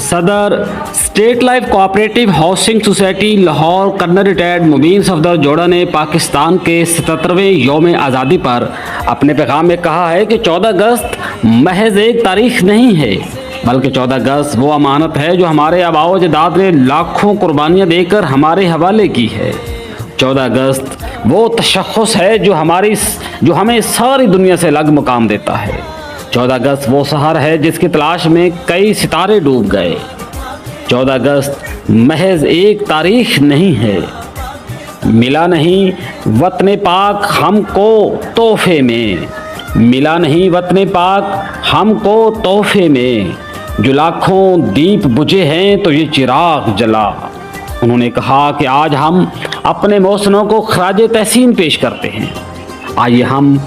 सदर state life cooperative housing society Lahore colonel retired Mubeen Safdar जोड़ा ने पाकिस्तान के 77वें यौम आज़ादी पर अपने पैगाम में कहा है कि 14 अगस्त महज एक तारीख नहीं है, बल्कि 14 अगस्त वो अमानत है जो हमारे आबाओ अजदाद ने लाखों कुर्बानियाँ देकर हमारे हवाले की है। 14 अगस्त वो तशख़्ख़ुस है जो हमें सारी दुनिया से अलग मुकाम देता है। 14 अगस्त वो शहर है जिसकी तलाश में कई सितारे डूब गए। 14 अगस्त महज एक तारीख नहीं है, मिला नहीं वतन पाक हमको तोहफे में, मिला नहीं वतन पाक हमको तोहफे में, जो लाखों दीप बुझे हैं तो ये चिराग जला। उन्होंने कहा कि आज हम अपने मौसनों को खराज तहसीन पेश करते हैं। आइए हम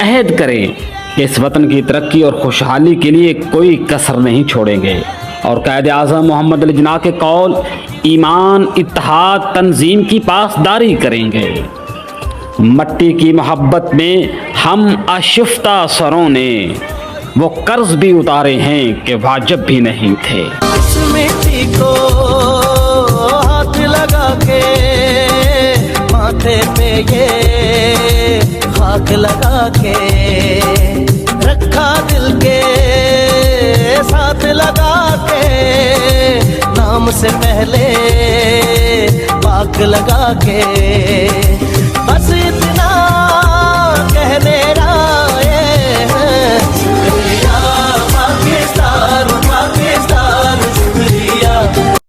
अहद करें कि इस वतन की तरक्की और खुशहाली के लिए कोई कसर नहीं छोड़ेंगे और कायद आज़म मोहम्मद अली जिन्ना के कौल ईमान इत्तेहाद तंजीम की पासदारी करेंगे। मट्टी की मोहब्बत में हम आशिफ्ता सरों ने वो कर्ज भी उतारे हैं कि वाजिब भी नहीं थे। मिट्टी को हाथ लगा के माथे पे ये खाक लगा के रखा दिल के साथ लगा के, नाम से पहले पाक लगा के, बस इतना कहने